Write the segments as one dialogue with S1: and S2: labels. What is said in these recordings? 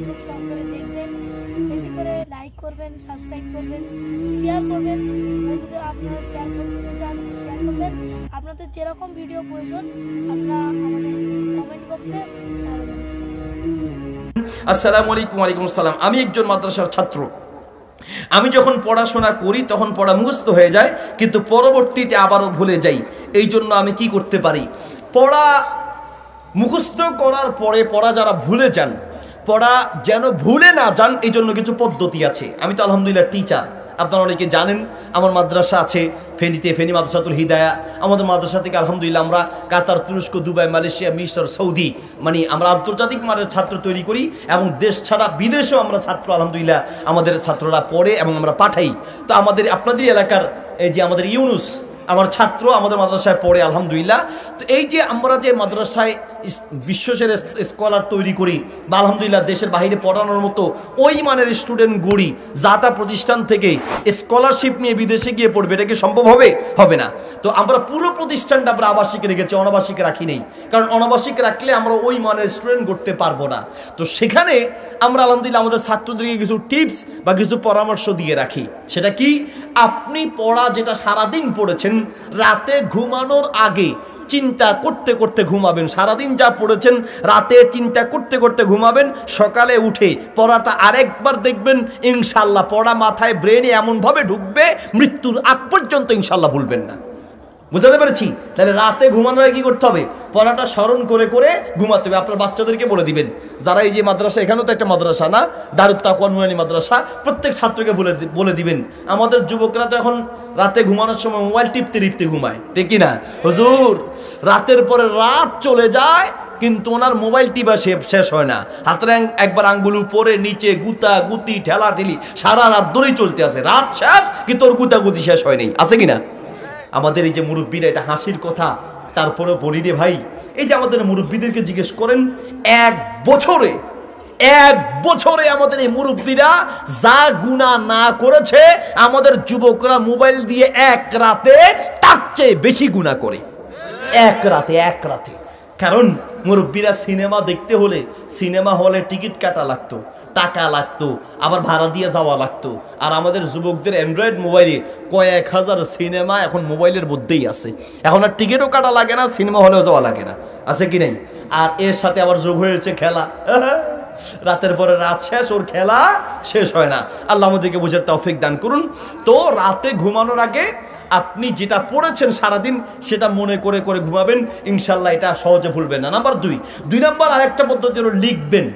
S1: মনোযোগ সহকারে দেখবেন, বেশি করে লাইক করবেন, সাবস্ক্রাইব করবেন, শেয়ার করবেন। বন্ধুদের আপনারা শেয়ার করতে চান শেয়ার করবেন। আপনাদের যেরকম ভিডিও প্রয়োজন আপনারা আমাদের কমেন্ট বক্সে জানাবেন।
S2: আসসালামু আলাইকুম। ওয়ালাইকুম আসসালাম। আমি একজন মাদ্রাসার ছাত্র। আমি যখন পড়াশোনা করি তখন পড়া মুখস্থ হয়ে যায়, কিন্তু পরবর্তীতে আবারও ভুলে যাই। এই জন্য আমি কি করতে পারি? পড়া মুখস্থ করার পরে পড়া যারা ভুলে যান, পড়া যেন ভুলে না যান, এই জন্য কিছু পদ্ধতি আছে। আমি তো আলহামদুলিল্লাহ টিচার, আপনারা অনেকে জানেন। আমার মাদ্রাসা আছে ফেনীতে, ফেনী মাদ্রাসাতুল হিদায়া। আমাদের মাদ্রাসা থেকে আলহামদুলিল্লাহ আমরা কাতার, তুরস্ক, দুবাই, মালয়েশিয়া, মিশর, সৌদি, মানে আমরা আন্তর্জাতিক মানের ছাত্র তৈরি করি, এবং দেশ ছাড়া বিদেশেও আমরা ছাত্র আলহামদুলিল্লাহ আমাদের ছাত্ররা পড়ে এবং আমরা পাঠাই। তো আমাদের আপনাদের এলাকার এই যে আমাদের ইউনুস আমার ছাত্র আমাদের মাদ্রাসায় পড়ে আলহামদুলিল্লাহ। তো এই যে আমরা যে মাদ্রাসায় বিশ্বসের স্কলার তৈরি করি বা আলহামদুলিল্লাহ দেশের বাইরে পড়ানোর মতো ওই মানের স্টুডেন্ট গড়ি, যাতা প্রতিষ্ঠান থেকে স্কলারশিপ নিয়ে বিদেশে গিয়ে পড়বে, এটা কি সম্ভব হবে? হবে না। তো আমরা পুরো প্রতিষ্ঠানটা আমরা আবাসিক রেখেছি, অনাবাসিক রাখি নেই। কারণ অনাবাসিক রাখলে আমরা ওই মানের স্টুডেন্ট গড়তে পারবো না। তো সেখানে আমরা আলহামদুলিল্লাহ আমাদের ছাত্রদেরকে কিছু টিপস বা কিছু পরামর্শ দিয়ে রাখি। সেটা কি? আপনি পড়া যেটা সারাদিন পড়েছেন, রাতে ঘুমানোর আগে চিন্তা করতে করতে ঘুমাবেন। সারাদিন যা পড়েছেন রাতে চিন্তা করতে করতে ঘুমাবেন। সকালে উঠে পড়াটা আরেকবার দেখবেন, ইনশাল্লাহ পড়া মাথায় ব্রেনে এমনভাবে ঢুকবে মৃত্যুর আগ পর্যন্ত ইনশাল্লাহ ভুলবেন না। বুঝতে পেরেছি? তাহলে রাতে ঘুমানোর আগে কি করতে হবে? পড়াটা স্মরণ করে করে ঘুমাতে হবে। আপনার বাচ্চাদেরকে বলে দিবেন, যারা এই যে মাদ্রাসা, এখানেও তো একটা মাদ্রাসা না, দারুত তাকওয়া নুরানি মাদ্রাসা, প্রত্যেক ছাত্রকে বলে দিবেন। আমাদের যুবকরা তো এখন রাতে ঘুমানোর সময় মোবাইল টিপতে টিপতে ঘুমায়, ঠিক কি না হুজুর? রাতের পরে রাত চলে যায় কিন্তু ওনার মোবাইল টিপা শেষ হয় না। হাতের একবার আঙ্গুল উপরে নিচে, গুতা গুতি ঠেলা ঠেলি সারা রাত ধরেই চলতে আছে। রাত শেষ কিন্তু ওর গুতা গুতি শেষ হয় নাই, আছে কিনা? আমাদের এই যে মুরব্বীরা, এটা হাসির কথা, তারপরে বলি রে ভাই, এই যে আমাদের মুরব্বীদেরকে জিজ্ঞেস করেন, এক বছরে আমাদের এই মুরব্বীরা যা গুনাহ না করেছে, আমাদের যুবকরা মোবাইল দিয়ে এক রাতে তার চেয়ে বেশি গুনাহ করে। এক রাতে। কারণ মুরব্বীরা সিনেমা দেখতে হলে সিনেমা হলে টিকিট কাটা লাগতো, টাকা লাগতো, আবার ভাড়া দিয়ে যাওয়া লাগতো। আর আমাদের যুবকদের অ্যান্ড্রয়েড মোবাইলে কয়েক হাজার সিনেমা এখন মোবাইলের মধ্যেই আছে। এখন আর টিকিটও কাটা লাগে না, সিনেমা হলেও যাওয়া লাগে না, আছে কি নাই? আর এর সাথে আবার যোগ হয়েছে খেলা। রাতের পরে রাত শেষ, ওর খেলা শেষ হয় না। আল্লাহ আমাদেরকে বোঝার তৌফিক দান করুন। তো রাতে ঘুমানোর আগে আপনি যেটা পড়েছেন সারাদিন সেটা মনে করে করে ঘুমাবেন, ইনশাল্লাহ এটা সহজে ভুলবেন না। নাম্বার দুই নাম্বার আরেকটা পদ্ধতি হলো লিখবেন।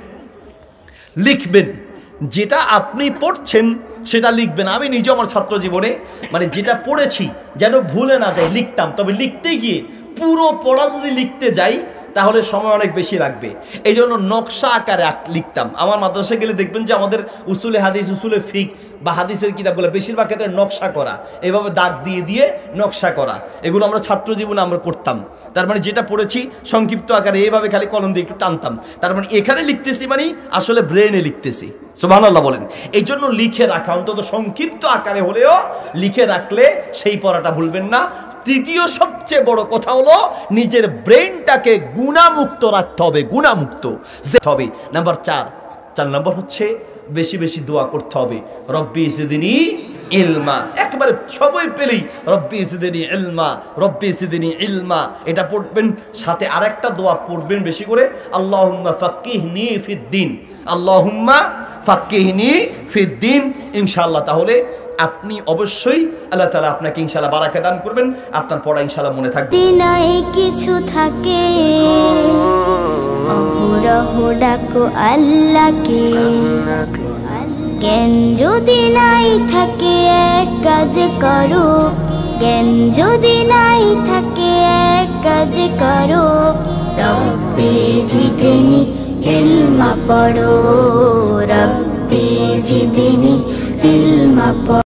S2: যেটা আপনি পড়ছেন সেটা লিখবেন। আমি নিজে আমার ছাত্র জীবনে মানে যেটা পড়েছি যেন ভুলে না যাই, লিখতাম। তবে লিখতে গিয়ে পুরো পড়া যদি লিখতে যাই তাহলে সময় অনেক বেশি লাগবে। এই জন্য নকশা আকারে লিখতাম। আমার মাদ্রাসায় গেলে দেখবেন যে আমাদের উসুলে হাদিস, উসুলে ফিক বা হাদিসের কিতাবগুলো বেশিরভাগ ক্ষেত্রে নকশা করা, এভাবে দাগ দিয়ে দিয়ে নকশা করা, এগুলো আমরা ছাত্র জীবনে আমরা করতাম। তার মানে যেটা পড়েছি সংক্ষিপ্ত আকারে এইভাবে খালি কলম দিয়ে একটু টানতাম। তার মানে এখানে লিখতেছি মানে আসলে ব্রেনে লিখতেছি। সুবহানাল্লাহ বলেন। এই জন্য লিখে রাখা, অন্তত সংক্ষিপ্ত আকারে হলেও লিখে রাখলে সেই পড়াটা ভুলবেন না। তৃতীয় সবচেয়ে বড় কথা হলো নিজের ব্রেনটাকে গুণামুক্ত রাখতে হবে, গুণামুক্ত হবে। নাম্বার 4 নম্বর হচ্ছে বেশি বেশি দোয়া করতে হবে। রব্বি জিদনি ইলমা, একবারে সবই পেলেই রব্বি জিদনি ইলমা, রব্বি জিদনি ইলমা, এটা পড়বেন। সাথে আরেকটা দোয়া পড়বেন বেশি করে, আল্লাহুম্মা ফাক্কিহনি ফিদ্দিন, আল্লাহুম্মা ফাক্কিহনি ফিদ্দিন। ইনশাআল্লাহ তাহলে আপনি অবশ্যই আল্লাহ তাআলা আপনাকে ইনশাআল্লাহ বারাকা দান করবেন, আপনার পড়া ইনশাআল্লাহ মনে থাকবে।
S3: দিনাই কিছু থাকে অহরহ ডাকো আল্লাহকে, জ্ঞান যদি নাই থাকে এক কাজ করো, জ্ঞান যদি নাই থাকে এক কাজ করো, রব্বি জিদনি ইলমা পড়ো, রব্বি জিদনি ইলমা পড়ো।